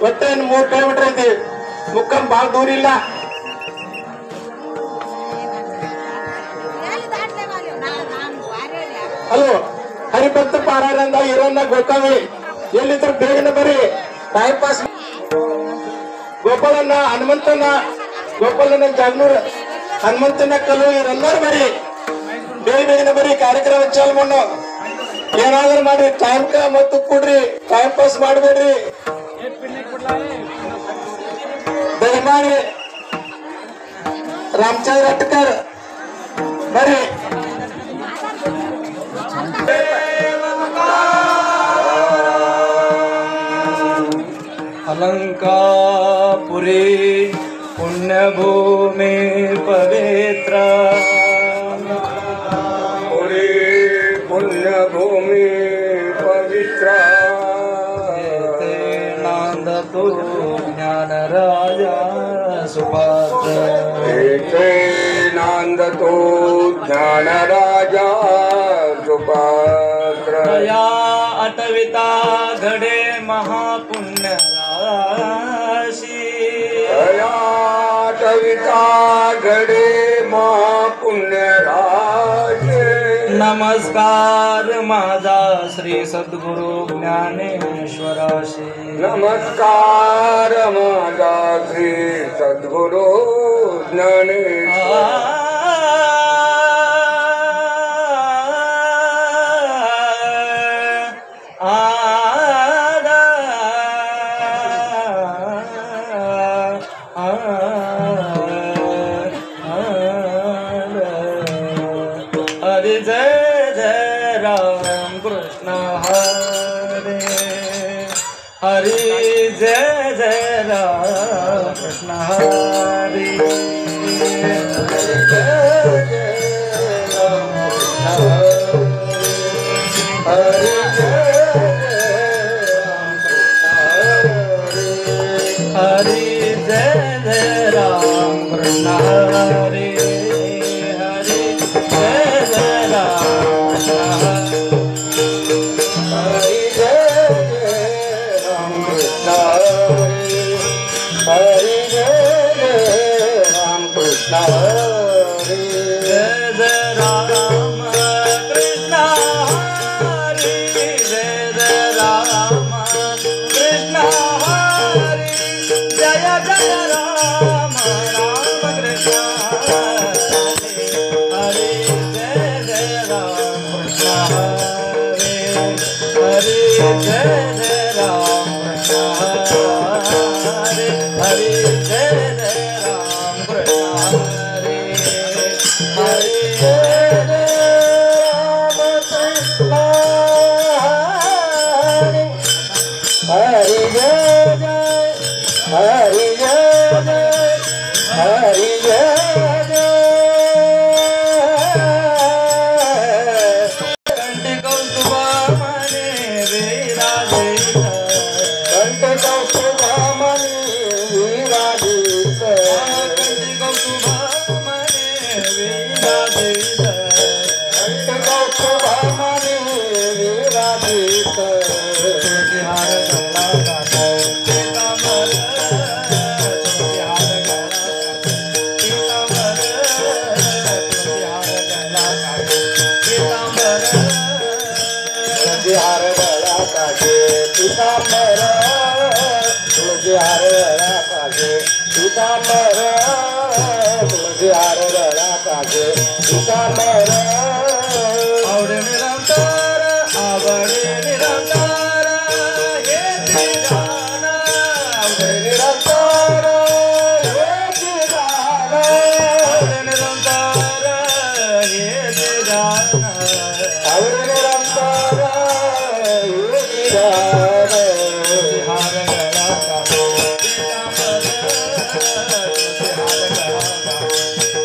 ಒಟ್ಟು 3 ಕಿಲೋಮೀಟರ್ ಐತಿ ಮುಕ್ಕಂ ಬಾಳ ದೂರ ಇಲ್ಲ ಹಲೋ ಹರಿಭಕ್ತ ಪಾರಾಯಣದ ಇರೋನ್ನ ಗೋಕಾವಿ ಎಲ್ಲಿದ್ರು ಬೇಗನೆ ಬರ್ರಿ ಟೈಮ್ ಪಾಸ್ ಗೋಪಾಲನ್ನ ಗೋಪಾಲನ ಜಾಗ್ನೂರ್ ಹನುಮಂತನ ಕಲ್ಲು ಇವರೆಲ್ಲರೂ ಬರ್ರಿ ಬೇಗನೆ ಬರ್ರಿ ಕಾರ್ಯಕ್ರಮ ಚಾಲು ಮಾಡೋ ಏನಾದ್ರೂ ಮಾಡ್ರಿ ಟೈಮ್ ಮತ್ತು ಕೊಡ್ರಿ ಟೈಮ್ ಪಾಸ್ ಮಾಡಬೇಡ್ರಿ ದಯಮಾಡಿ ರಾಮಚಂದ್ರ ಅಟ್ಕರ್ ಬರ್ರಿ अलंकापुरी पुण्यभूमि पवित्र पुरी पुण्यभूमि पवित्र नांदतो ज्ञानराजा सुपात्र नांदतो ज्ञानराजा सुपात्र या अटविता घडे महापुण्य राशी कविता घडे महापुण्य राजे नमस्कार माझा श्री सद्गुरु ज्ञानेश्वराशी नमस्कार माझा श्री सद्गुरु ज्ञानेश्वर हरि जय जय राम कृष्ण हरे हरि जय जय राम कृष्ण हरे हरि जय जय राम कृष्ण हरे हरि जय जय राम हरि जय राम कृष्ण हरि जय राम कृष्ण हरि जय जय राम कृष्ण हरि जय जय राम कृष्ण हरि जय जय राम राम कृष्ण हरि जय जय राम कृष्ण हरि हरि जय जय राम कृष्ण हरि हरि जय जय राम कृष्ण हरि हरि जय जय राम कृष्ण हरि जय जय हरि जय जय हरि जय जय कंठी कौस्तुभमणि विराजित कंठ कौस्तुभमणि विराजित कंठी कौस्तुभमणि विराजित कंठ कौस्तुभमणि विराजित तुलसीहार गळा काढ पीतांबर तुलसीहार गळा काढ पीतांबर तुलसीहार गळा काढ पीतांबर तुलसी हार गळा काढे पीतांबर तुलसी हार गळा काढे पीतांबर आवडे निरंतर आवडे निरंतर हे गाण आवडे निरंतर हे गाण आवडे निरंतर हे गाण आवडे निरंतर हे गाण हार गळा काढ पीतांबर हार गळा काढ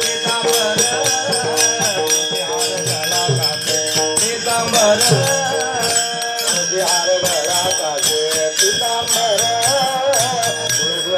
पीतांबर हार गळा काढ पीतांबर तुलसी हार गळा काढे पीतांबर तुलसी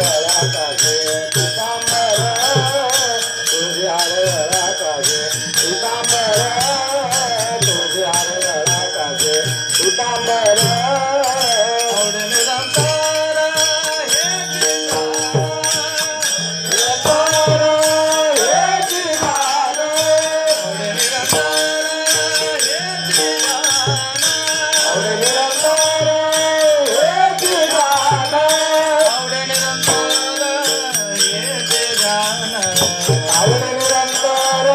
गळा काजे पितांबर तुळशी हार गळा काजे पितांबर तुळशी हार गळा काजे पितांबर आवडे निरंतर हे तारा हे जिवान आवडे निरंतर हे आवडे निरंतर हे जिवान आवडे निरंतर हे ध्यान आवडे निरंतर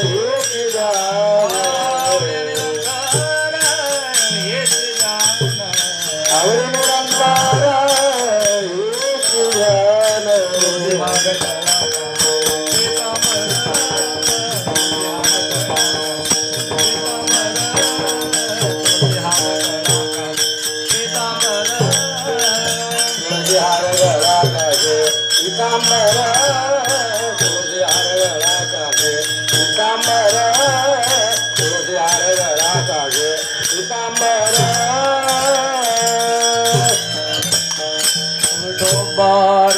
हे जिवान आवडे निरंतर हे ध्यान आवडे निरंतर हे जिवान तुळशी हार गळा काजे पितांबर तुळशी हार गळा काजे पितांबर तुळशी हार गळा काजे पितांबर बार